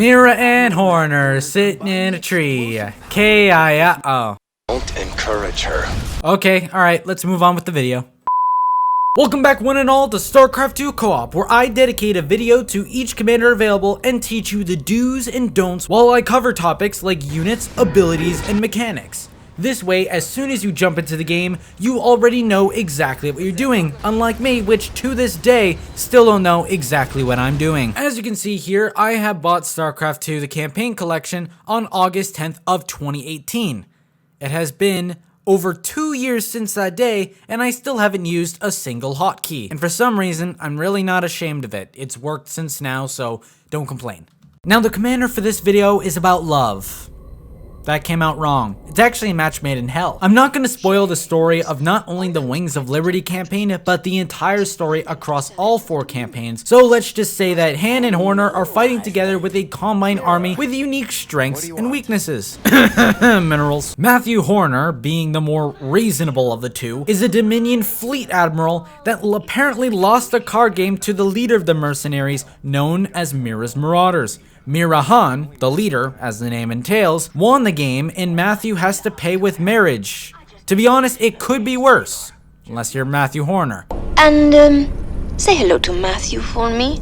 Mira and Horner sitting in a tree. K-I-O. Don't encourage her. Okay, alright, let's move on with the video. Welcome back one and all to StarCraft 2 Co-op, where I dedicate a video to each commander available and teach you the do's and don'ts while I cover topics like units, abilities, and mechanics. This way, as soon as you jump into the game, you already know exactly what you're doing, unlike me, which to this day, still don't know exactly what I'm doing. As you can see here, I have bought StarCraft 2 the campaign collection on August 10th of 2018. It has been over 2 years since that day, and I still haven't used a single hotkey. And for some reason, I'm really not ashamed of it. It's worked since now, so don't complain. Now, the commander for this video is about love. That came out wrong. It's actually a match made in hell. I'm not going to spoil the story of not only the Wings of Liberty campaign, but the entire story across all 4 campaigns. So let's just say that Han and Horner are fighting together with a combine army with unique strengths and weaknesses. Minerals. Matthew Horner, being the more reasonable of the two, is a Dominion fleet admiral that apparently lost a card game to the leader of the mercenaries, known as Mira's Marauders. Mira Han, the leader, as the name entails, won the game, and Matthew has to pay with marriage. To be honest, it could be worse, unless you're Matthew Horner. And, say hello to Matthew for me.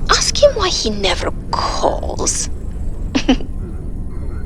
Ask him why he never calls.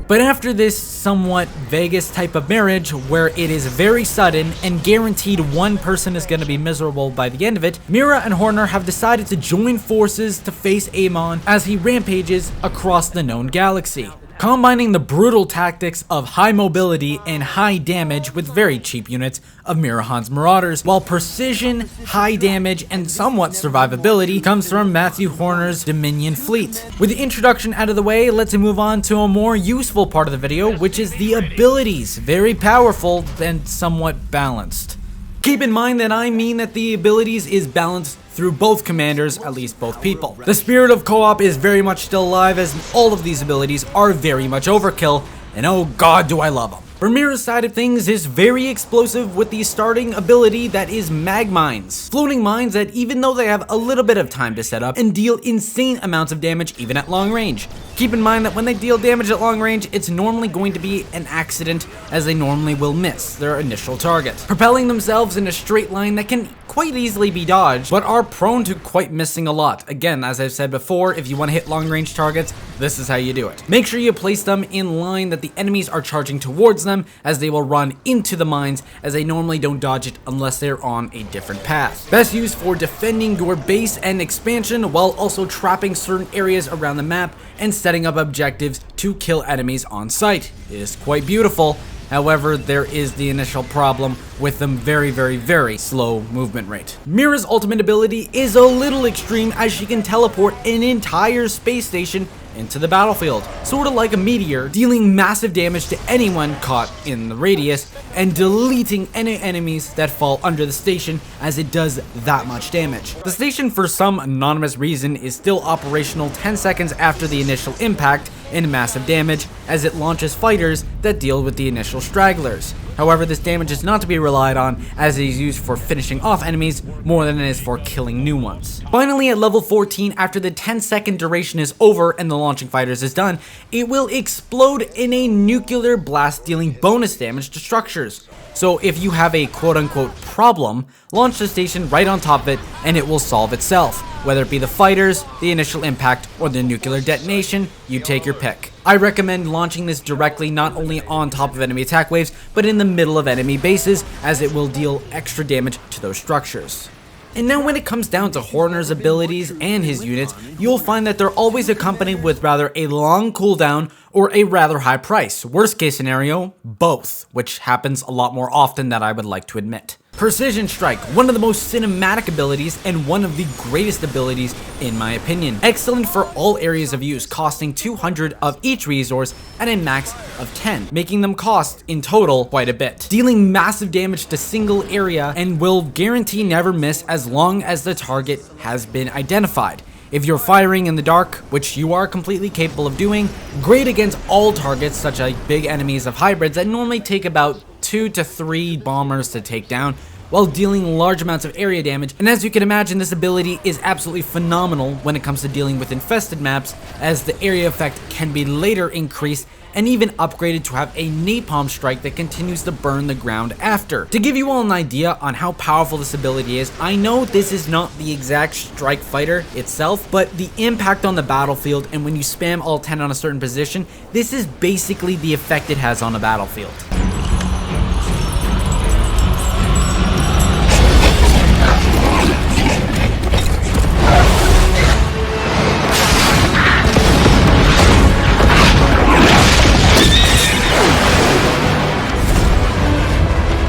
But after this somewhat Vegas type of marriage, where it is very sudden and guaranteed one person is going to be miserable by the end of it, Mira and Horner have decided to join forces to face Amon as he rampages across the known galaxy, combining the brutal tactics of high mobility and high damage with very cheap units of Mira Han's Marauders, while precision, high damage, and somewhat survivability comes from Matthew Horner's Dominion fleet. With the introduction out of the way, let's move on to a more useful part of the video, which is the abilities. Very powerful and somewhat balanced. Keep in mind that I mean that the abilities is balanced through both commanders, at least both people. The spirit of co-op is very much still alive, as all of these abilities are very much overkill, and oh god do I love them. Vermeer's side of things is very explosive with the starting ability that is mag mines. Floating mines that, even though they have a little bit of time to set up, and deal insane amounts of damage even at long range. Keep in mind that when they deal damage at long range, it's normally going to be an accident, as they normally will miss their initial target, propelling themselves in a straight line that can quite easily be dodged, but are prone to quite missing a lot. Again, as I've said before, if you want to hit long range targets, this is how you do it. Make sure you place them in line that the enemies are charging towards them, as they will run into the mines, as they normally don't dodge it unless they're on a different path. Best used for defending your base and expansion, while also trapping certain areas around the map and setting up objectives to kill enemies on sight. It is quite beautiful. However, there is the initial problem with them very slow movement rate. Mira's ultimate ability is a little extreme, as she can teleport an entire space station into the battlefield, sort of like a meteor, dealing massive damage to anyone caught in the radius and deleting any enemies that fall under the station, as it does that much damage. The station, for some anonymous reason, is still operational 10 seconds after the initial impact and massive damage, as it launches fighters that deal with the initial stragglers. However, this damage is not to be relied on, as it is used for finishing off enemies more than it is for killing new ones. Finally, at level 14, after the 10-second duration is over and the launching fighters is done, it will explode in a nuclear blast, dealing bonus damage to structures. So if you have a quote-unquote problem, launch the station right on top of it and it will solve itself. Whether it be the fighters, the initial impact, or the nuclear detonation, you take your pick. I recommend launching this directly not only on top of enemy attack waves, but in the middle of enemy bases, as it will deal extra damage to those structures. And now when it comes down to Horner's abilities and his units, you'll find that they're always accompanied with rather a long cooldown or a rather high price. Worst case scenario, both, which happens a lot more often than I would like to admit. Precision Strike, one of the most cinematic abilities and one of the greatest abilities in my opinion. Excellent for all areas of use, costing 200 of each resource and a max of 10, making them cost in total quite a bit. Dealing massive damage to single area and will guarantee never miss as long as the target has been identified. If you're firing in the dark, which you are completely capable of doing, great against all targets such as big enemies of hybrids that normally take about 2 to 3 bombers to take down, while dealing large amounts of area damage, and as you can imagine, this ability is absolutely phenomenal when it comes to dealing with infested maps, as the area effect can be later increased and even upgraded to have a napalm strike that continues to burn the ground after. To give you all an idea on how powerful this ability is, I know this is not the exact strike fighter itself, but the impact on the battlefield and when you spam all 10 on a certain position, this is basically the effect it has on a battlefield.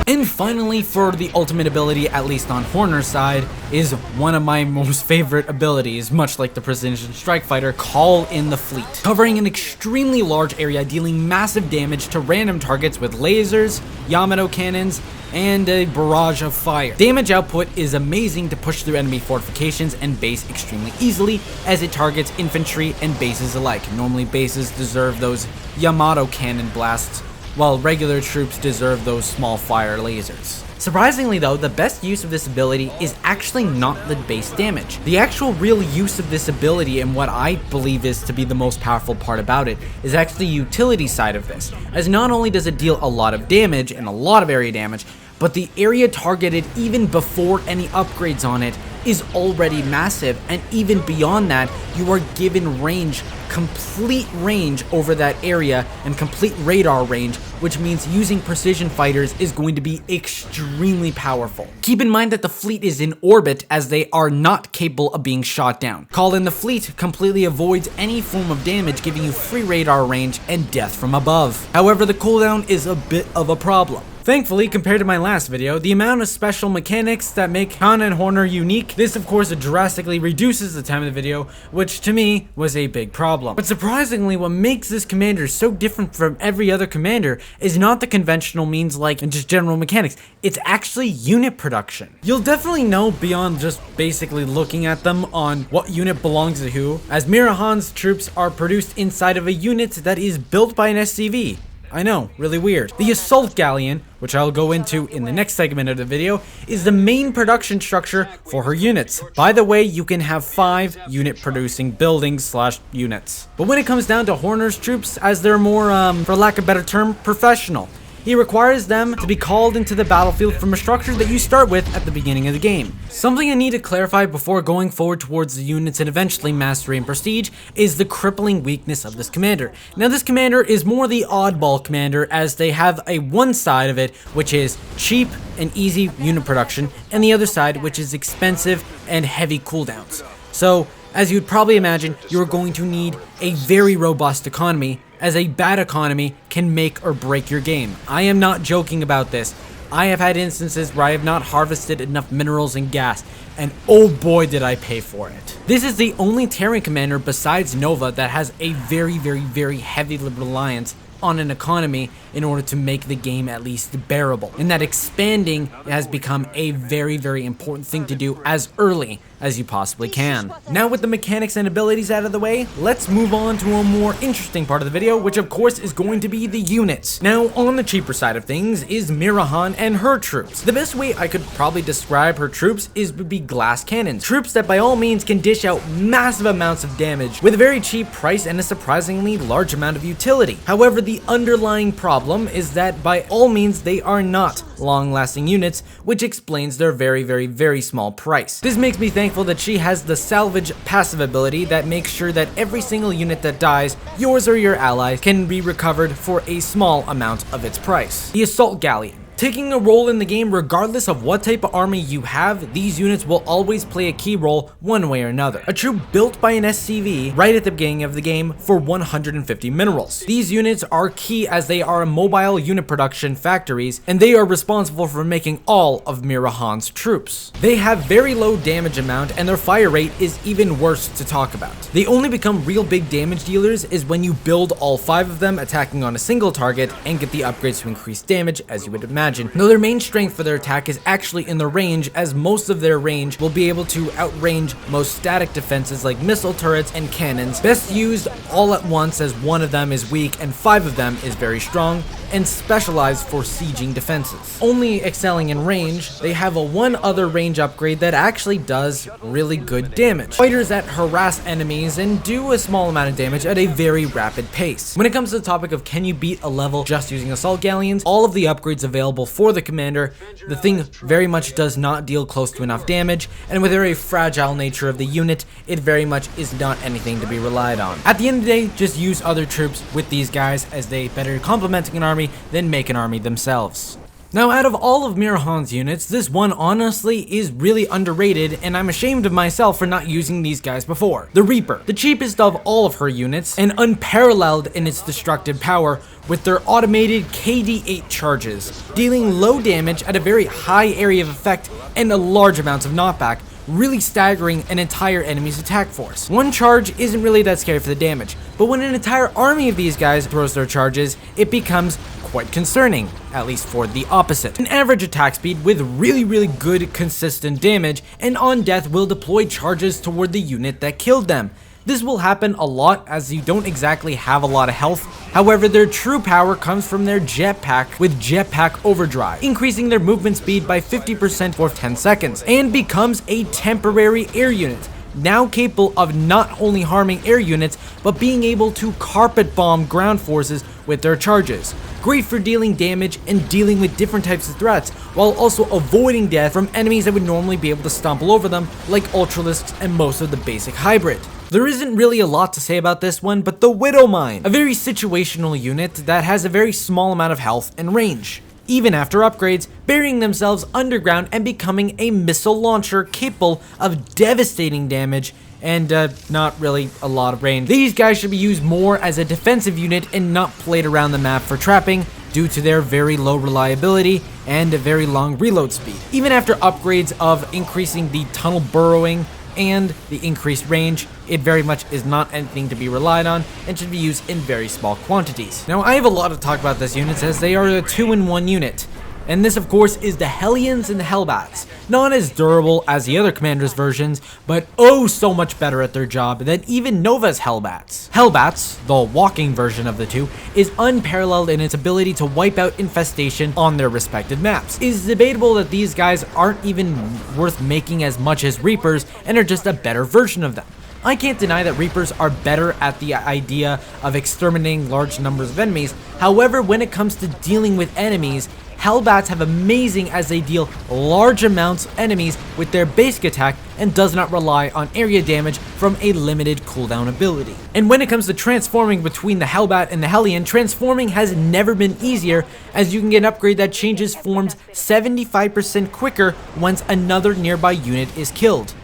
And finally, for the ultimate ability, at least on Horner's side, is one of my most favorite abilities, much like the Precision Strike Fighter, Call in the Fleet. Covering an extremely large area, dealing massive damage to random targets with lasers, Yamato cannons, and a barrage of fire. Damage output is amazing to push through enemy fortifications and base extremely easily, as it targets infantry and bases alike. Normally bases deserve those Yamato cannon blasts, while regular troops deserve those small fire lasers. Surprisingly though, the best use of this ability is actually not the base damage. The actual real use of this ability, and what I believe is to be the most powerful part about it, is actually the utility side of this, as not only does it deal a lot of damage and a lot of area damage, but the area targeted even before any upgrades on it is already massive, and even beyond that, you are given range, complete range over that area and complete radar range, which means using precision fighters is going to be extremely powerful. Keep in mind that the fleet is in orbit, as they are not capable of being shot down. Call in the Fleet completely avoids any form of damage, giving you free radar range and death from above. However, the cooldown is a bit of a problem. Thankfully, compared to my last video, the amount of special mechanics that make Khan and Horner unique, this of course drastically reduces the time of the video, which to me was a big problem. But surprisingly, what makes this commander so different from every other commander is not the conventional means like just general mechanics, it's actually unit production. You'll definitely know beyond just basically looking at them on what unit belongs to who, as Mira Han's troops are produced inside of a unit that is built by an SCV. I know, really weird. The Assault Galleon, which I'll go into in the next segment of the video, is the main production structure for her units. By the way, you can have 5 unit producing buildings / units. But when it comes down to Horner's troops, as they're more, for lack of a better term, professional, he requires them to be called into the battlefield from a structure that you start with at the beginning of the game. Something I need to clarify before going forward towards the units and eventually mastery and prestige is the crippling weakness of this commander. Now this commander is more the oddball commander, as they have a one side of it which is cheap and easy unit production, and the other side which is expensive and heavy cooldowns. So as you'd probably imagine, you're going to need a very robust economy, as a bad economy can make or break your game. I am not joking about this. I have had instances where I have not harvested enough minerals and gas, and oh boy did I pay for it. This is the only Terran commander besides Nova that has a very heavy reliance on an economy in order to make the game at least bearable, and that expanding has become a very important thing to do as early as you possibly can. Now with the mechanics and abilities out of the way, let's move on to a more interesting part of the video, which of course is going to be the units. Now on the cheaper side of things is Mirahan and her troops. The best way I could probably describe her troops would be glass cannons. Troops that by all means can dish out massive amounts of damage with a very cheap price and a surprisingly large amount of utility. However, the underlying problem is that by all means they are not long-lasting units, which explains their very small price. This makes me thankful that she has the salvage passive ability that makes sure that every single unit that dies, yours or your allies, can be recovered for a small amount of its price. The Assault Galleon. Taking a role in the game regardless of what type of army you have, these units will always play a key role one way or another. A troop built by an SCV right at the beginning of the game for 150 minerals. These units are key as they are mobile unit production factories, and they are responsible for making all of Mirahan's troops. They have very low damage amount, and their fire rate is even worse to talk about. They only become real big damage dealers is when you build all 5 of them attacking on a single target and get the upgrades to increase damage, as you would imagine. Though their main strength for their attack is actually in their range, as most of their range will be able to outrange most static defenses like missile turrets and cannons, best used all at once as one of them is weak and 5 of them is very strong, and specialized for sieging defenses. Only excelling in range, they have a one other range upgrade that actually does really good damage. Fighters that harass enemies and do a small amount of damage at a very rapid pace. When it comes to the topic of can you beat a level just using assault galleons, all of the upgrades available for the commander, the thing very much does not deal close to enough damage, and with the very fragile nature of the unit, it very much is not anything to be relied on. At the end of the day, just use other troops with these guys, as they better complementing an army than make an army themselves. Now, out of all of Mirahan's units, this one honestly is really underrated, and I'm ashamed of myself for not using these guys before. The Reaper, the cheapest of all of her units, and unparalleled in its destructive power, with their automated KD8 charges, dealing low damage at a very high area of effect and a large amounts of knockback, really staggering an entire enemy's attack force. One charge isn't really that scary for the damage, but when an entire army of these guys throws their charges, it becomes quite concerning, at least for the opposite. An average attack speed with really good consistent damage, and on death will deploy charges toward the unit that killed them. This will happen a lot as you don't exactly have a lot of health. However, their true power comes from their jetpack with jetpack overdrive, increasing their movement speed by 50% for 10 seconds, and becomes a temporary air unit, now capable of not only harming air units, but being able to carpet bomb ground forces with their charges. Great for dealing damage and dealing with different types of threats, while also avoiding death from enemies that would normally be able to stumble over them, like Ultralisks and most of the basic hybrid. There isn't really a lot to say about this one, but the Widowmine, a very situational unit that has a very small amount of health and range, even after upgrades, burying themselves underground and becoming a missile launcher capable of devastating damage and not really a lot of range. These guys should be used more as a defensive unit and not played around the map for trapping, due to their very low reliability and a very long reload speed. Even after upgrades of increasing the tunnel burrowing and the increased range, it very much is not anything to be relied on and should be used in very small quantities. Now, I have a lot to talk about this unit as they are a 2-in-1 unit. And this, of course, is the Hellions and the Hellbats. Not as durable as the other Commander's versions, but oh so much better at their job than even Nova's Hellbats. Hellbats, the walking version of the two, is unparalleled in its ability to wipe out infestation on their respective maps. It is debatable that these guys aren't even worth making as much as Reapers and are just a better version of them. I can't deny that Reapers are better at the idea of exterminating large numbers of enemies. However, when it comes to dealing with enemies, Hellbats have amazing as they deal large amounts of enemies with their basic attack and does not rely on area damage from a limited cooldown ability. And when it comes to transforming between the Hellbat and the Hellion, transforming has never been easier, as you can get an upgrade that changes forms 75% quicker once another nearby unit is killed.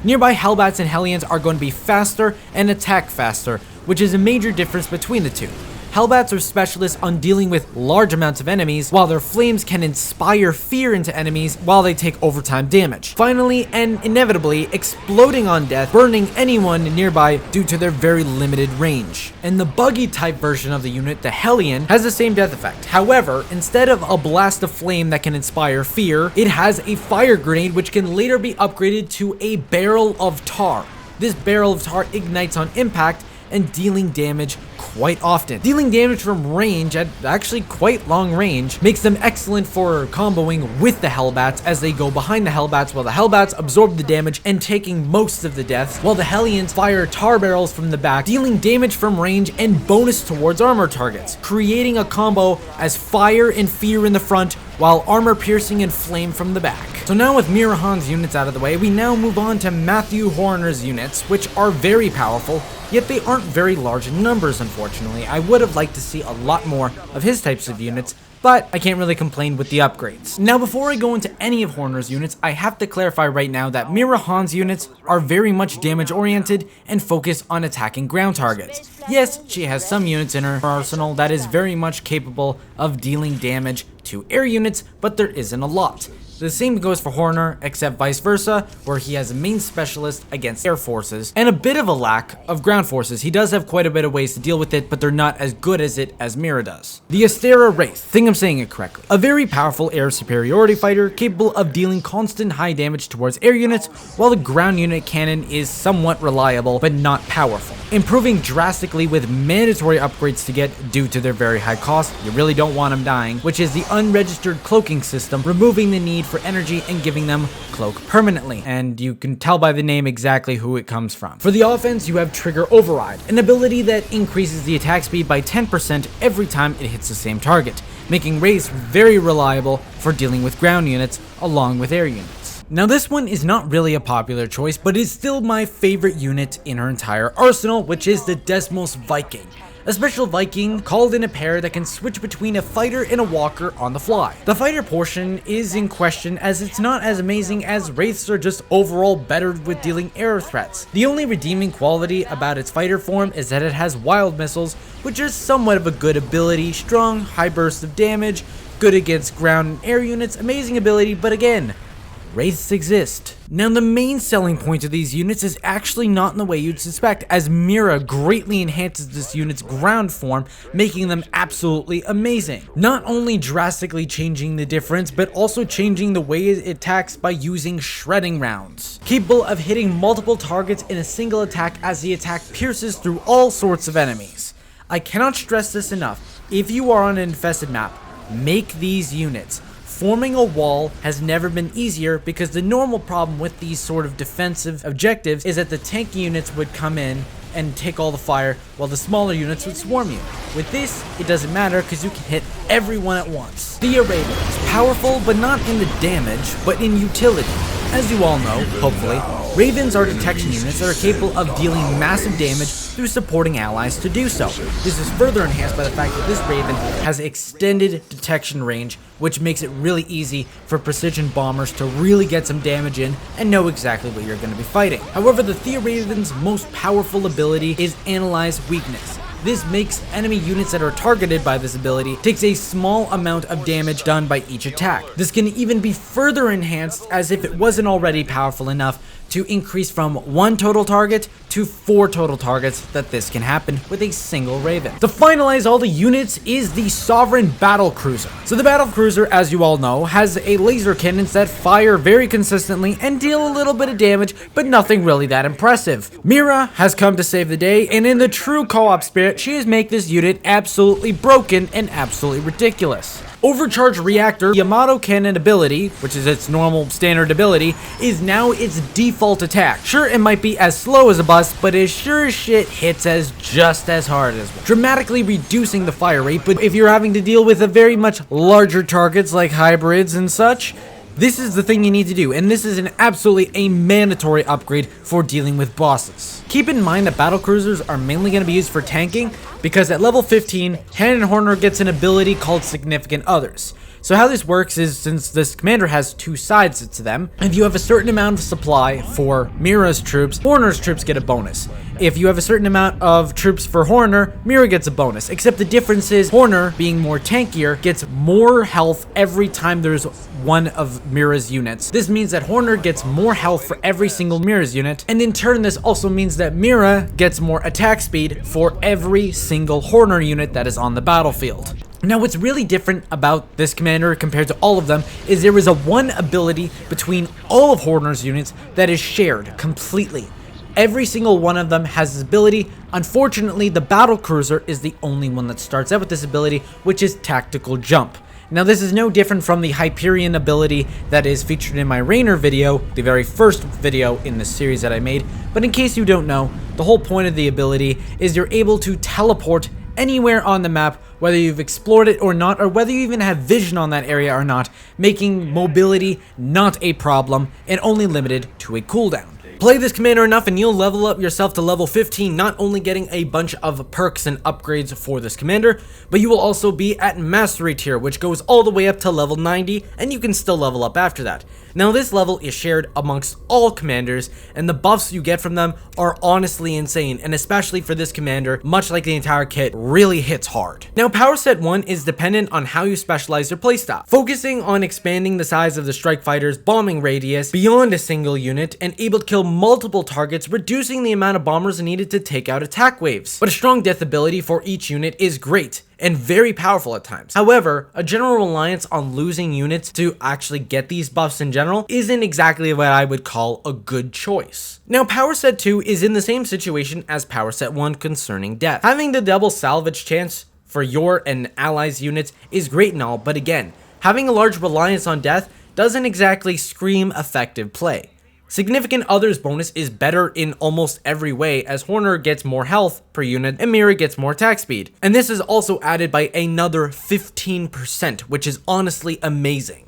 Nearby Hellbats and Hellions are going to be faster and attack faster, which is a major difference between the two. Hellbats are specialists on dealing with large amounts of enemies, while their flames can inspire fear into enemies while they take overtime damage. Finally, and inevitably, exploding on death, burning anyone nearby due to their very limited range. And the buggy type version of the unit, the Hellion, has the same death effect. However, instead of a blast of flame that can inspire fear, it has a fire grenade which can later be upgraded to a barrel of tar. This barrel of tar ignites on impact and dealing damage quite often. Dealing damage from range at actually quite long range makes them excellent for comboing with the Hellbats as they go behind the Hellbats, while the Hellbats absorb the damage and taking most of the deaths, while the Hellions fire tar barrels from the back, dealing damage from range and bonus towards armor targets, creating a combo as fire and fear in the front while armor piercing and flame from the back. So now with Mirahan's units out of the way, we now move on to Matthew Horner's units, which are very powerful, yet they aren't very large in numbers, unfortunately. I would have liked to see a lot more of his types of units, but I can't really complain with the upgrades. Now, before I go into any of Horner's units, I have to clarify right now that Mirahan's units are very much damage oriented and focus on attacking ground targets. Yes, she has some units in her arsenal that is very much capable of dealing damage to air units, but there isn't a lot. The same goes for Horner, except vice versa, where he has a main specialist against air forces, and a bit of a lack of ground forces. He does have quite a bit of ways to deal with it, but they're not as good as it as Mira does. The Astera Wraith, think I'm saying it correctly. A very powerful air superiority fighter, capable of dealing constant high damage towards air units, while the ground unit cannon is somewhat reliable, but not powerful. Improving drastically with mandatory upgrades to get due to their very high cost. You really don't want them dying, which is the unregistered cloaking system, removing the need for energy and giving them cloak permanently. And you can tell by the name exactly who it comes from. For the offense, you have Trigger Override, an ability that increases the attack speed by 10% every time it hits the same target, making Wraiths very reliable for dealing with ground units along with air units. Now this one is not really a popular choice, but is still my favorite unit in her entire arsenal, which is the Desmos Viking. A special Viking called in a pair that can switch between a fighter and a walker on the fly. The fighter portion is in question as it's not as amazing as Wraiths are just overall better with dealing air threats. The only redeeming quality about its fighter form is that it has wild missiles, which is somewhat of a good ability, strong, high bursts of damage, good against ground and air units, amazing ability, but again, Wraiths exist. Now the main selling point of these units is actually not in the way you'd suspect, as Mira greatly enhances this unit's ground form, making them absolutely amazing. Not only drastically changing the difference, but also changing the way it attacks by using shredding rounds. Capable of hitting multiple targets in a single attack as the attack pierces through all sorts of enemies. I cannot stress this enough. If you are on an infested map, make these units. Forming a wall has never been easier because the normal problem with these sort of defensive objectives is that the tank units would come in and take all the fire while the smaller units would swarm you. With this, it doesn't matter because you can hit everyone at once. The Raven is powerful, but not in the damage, but in utility. As you all know, hopefully, Ravens are detection units that are capable of dealing massive damage through supporting allies to do so. This is further enhanced by the fact that this Raven has extended detection range, which makes it really easy for precision bombers to really get some damage in and know exactly what you're going to be fighting. However, the Theoraven's most powerful ability is Analyze Weakness. This makes enemy units that are targeted by this ability takes a small amount of damage done by each attack. This can even be further enhanced as if it wasn't already powerful enough to increase from 1 total target to 4 total targets that this can happen with a single Raven. To finalize all the units is the Sovereign Battle Cruiser. So the Battle Cruiser, as you all know, has a laser cannons that fire very consistently and deal a little bit of damage, but nothing really that impressive. Mira has come to save the day, and in the true co-op spirit, she has made this unit absolutely broken and absolutely ridiculous. Overcharged Reactor, Yamato Cannon ability, which is its normal standard ability, is now its default attack. Sure, it might be as slow as a bus, but it sure as shit hits as just as hard as one, dramatically reducing the fire rate. But if you're having to deal with a very much larger targets like hybrids and such, this is the thing you need to do, and this is an absolutely a mandatory upgrade for dealing with bosses. Keep in mind that battle cruisers are mainly going to be used for tanking, because at level 15, Cannon Horner gets an ability called Significant Others. So how this works is, since this commander has 2 sides to them, if you have a certain amount of supply for Mira's troops, Horner's troops get a bonus. If you have a certain amount of troops for Horner, Mira gets a bonus. Except the difference is Horner, being more tankier, gets more health every time there's one of Mira's units. This means that Horner gets more health for every single Mira's unit, and in turn this also means that Mira gets more attack speed for every single Horner unit that is on the battlefield. Now, what's really different about this commander compared to all of them is there is a one ability between all of Horner's units that is shared completely. Every single one of them has this ability. Unfortunately, the Battle Cruiser is the only one that starts out with this ability, which is Tactical Jump. Now, this is no different from the Hyperion ability that is featured in my Rainer video, the very first video in the series that I made. But in case you don't know, the whole point of the ability is you're able to teleport anywhere on the map, whether you've explored it or not, or whether you even have vision on that area or not, making mobility not a problem and only limited to a cooldown. Play this commander enough and you'll level up yourself to level 15, not only getting a bunch of perks and upgrades for this commander, but you will also be at mastery tier, which goes all the way up to level 90, and you can still level up after that. Now this level is shared amongst all commanders, and the buffs you get from them are honestly insane, and especially for this commander, much like the entire kit, really hits hard. Now power set 1 is dependent on how you specialize your playstyle, focusing on expanding the size of the strike fighter's bombing radius beyond a single unit and able to kill multiple targets, reducing the amount of bombers needed to take out attack waves. But a strong death ability for each unit is great and very powerful at times. However, a general reliance on losing units to actually get these buffs in general isn't exactly what I would call a good choice. Now power set 2 is in the same situation as power set 1 concerning death. Having the double salvage chance for your and allies units is great and all, but again, having a large reliance on death doesn't exactly scream effective play. Significant Others bonus is better in almost every way, as Horner gets more health per unit and Mira gets more attack speed. And this is also added by another 15%, which is honestly amazing.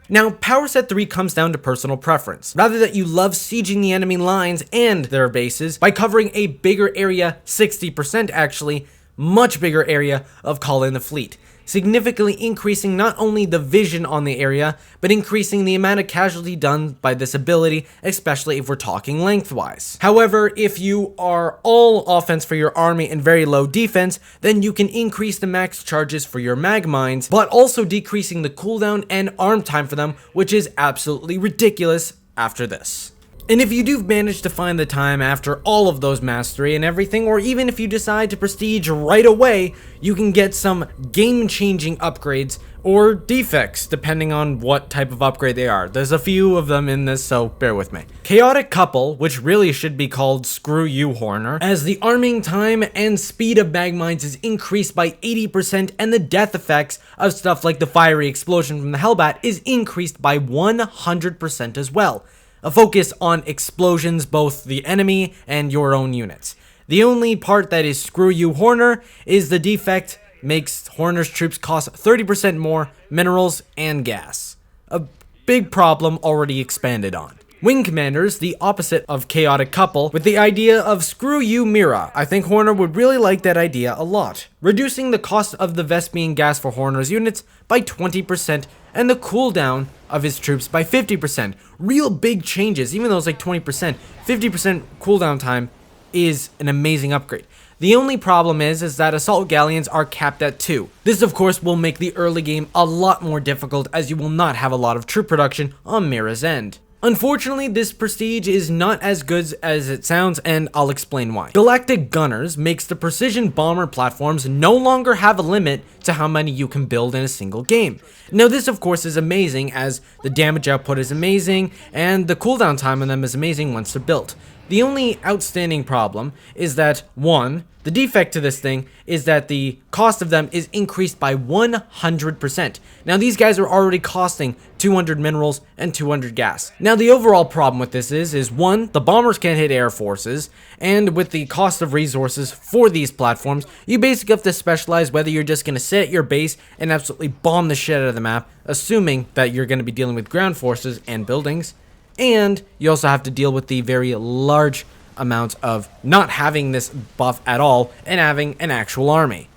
Now, power set 3 comes down to personal preference. Rather that you love sieging the enemy lines and their bases by covering a bigger area, 60% actually, much bigger area of Call in the Fleet, significantly increasing not only the vision on the area, but increasing the amount of casualty done by this ability, especially if we're talking lengthwise. However, if you are all offense for your army and very low defense, then you can increase the max charges for your mag mines, but also decreasing the cooldown and arm time for them, which is absolutely ridiculous after this. And if you do manage to find the time after all of those mastery and everything, or even if you decide to prestige right away, you can get some game-changing upgrades or defects, depending on what type of upgrade they are. There's a few of them in this, so bear with me. Chaotic Couple, which really should be called Screw You Horner, as the arming time and speed of mag mines is increased by 80%, and the death effects of stuff like the fiery explosion from the Hellbat is increased by 100% as well. A focus on explosions, both the enemy and your own units. The only part that is Screw You Horner is the defect makes Horner's troops cost 30% more minerals and gas. A big problem already expanded on. Wing Commanders, the opposite of Chaotic Couple, with the idea of Screw You Mira. I think Horner would really like that idea a lot. Reducing the cost of the Vespian gas for Horner's units by 20% and the cooldown of his troops by 50%. Real big changes, even though it's like 20%, 50% cooldown time is an amazing upgrade. The only problem is that assault galleons are capped at 2. This of course will make the early game a lot more difficult, as you will not have a lot of troop production on Mira's end. Unfortunately, this prestige is not as good as it sounds, and I'll explain why. Galactic Gunners makes the precision bomber platforms no longer have a limit to how many you can build in a single game. Now this of course is amazing, as the damage output is amazing, and the cooldown time on them is amazing once they're built. The only outstanding problem is that, one, the defect to this thing is that the cost of them is increased by 100%. Now these guys are already costing 200 minerals and 200 gas. Now the overall problem with this is one, the bombers can't hit air forces, and with the cost of resources for these platforms, you basically have to specialize whether you're just going to sit at your base and absolutely bomb the shit out of the map, assuming that you're going to be dealing with ground forces and buildings. And you also have to deal with the very large amount of not having this buff at all and having an actual army.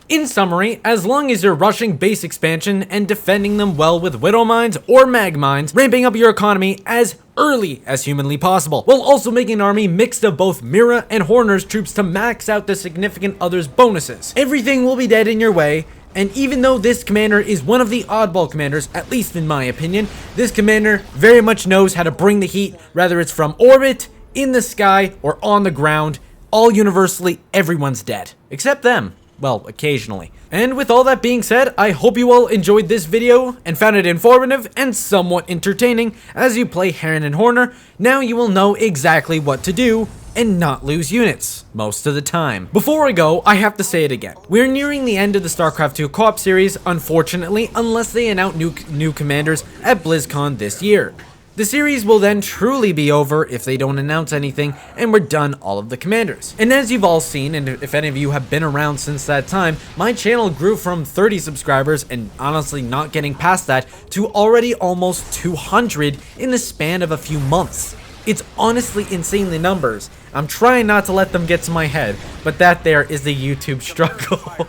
In summary, as long as you're rushing base expansion and defending them well with Widow Mines or Mag Mines, ramping up your economy as early as humanly possible, while also making an army mixed of both Mira and Horner's troops to max out the Significant Others bonuses, everything will be dead in your way. And even though this commander is one of the oddball commanders, at least in my opinion, this commander very much knows how to bring the heat, whether it's from orbit, in the sky, or on the ground. All universally, everyone's dead. Except them. Well, occasionally. And with all that being said, I hope you all enjoyed this video and found it informative and somewhat entertaining. As you play Heron and Horner, now you will know exactly what to do and not lose units most of the time. Before I go, I have to say it again. We're nearing the end of the StarCraft 2 co-op series, unfortunately, unless they announce new commanders at BlizzCon this year. The series will then truly be over if they don't announce anything and we're done all of the commanders. And as you've all seen, and if any of you have been around since that time, my channel grew from 30 subscribers and honestly not getting past that to already almost 200 in the span of a few months. It's honestly insane, the numbers. I'm trying not to let them get to my head, but that there is the YouTube struggle.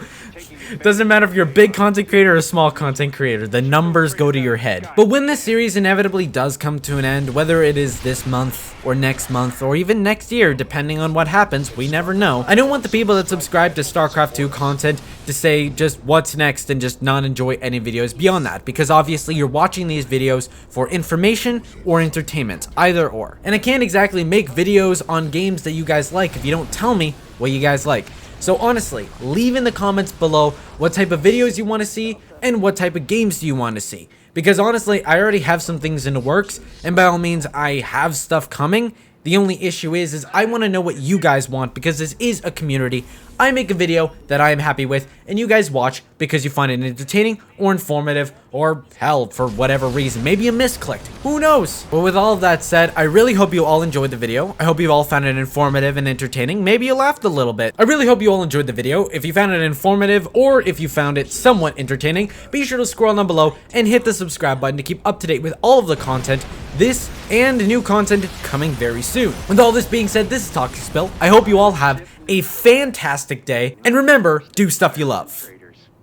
Doesn't matter if you're a big content creator or a small content creator, the numbers go to your head. But when this series inevitably does come to an end, whether it is this month or next month or even next year, depending on what happens, we never know. I don't want the people that subscribe to StarCraft 2 content to say just what's next and just not enjoy any videos beyond that, because obviously you're watching these videos for information or entertainment, either or. And I can't exactly make videos on games that you guys like if you don't tell me what you guys like. So honestly, leave in the comments below what type of videos you want to see and what type of games do you want to see. Because honestly, I already have some things in the works, and by all means, I have stuff coming. The only issue is I want to know what you guys want, because this is a community. I make a video that I am happy with, and you guys watch because you find it entertaining or informative, or hell, for whatever reason. Maybe you misclicked. Who knows? But with all of that said, I really hope you all enjoyed the video. I hope you all found it informative and entertaining. Maybe you laughed a little bit. I really hope you all enjoyed the video. If you found it informative, or if you found it somewhat entertaining, be sure to scroll down below and hit the subscribe button to keep up to date with all of the content, this and new content coming very soon. With all this being said, this is ToxicSpill. I hope you all have a fantastic day, and remember, do stuff you love.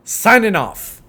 Signing off.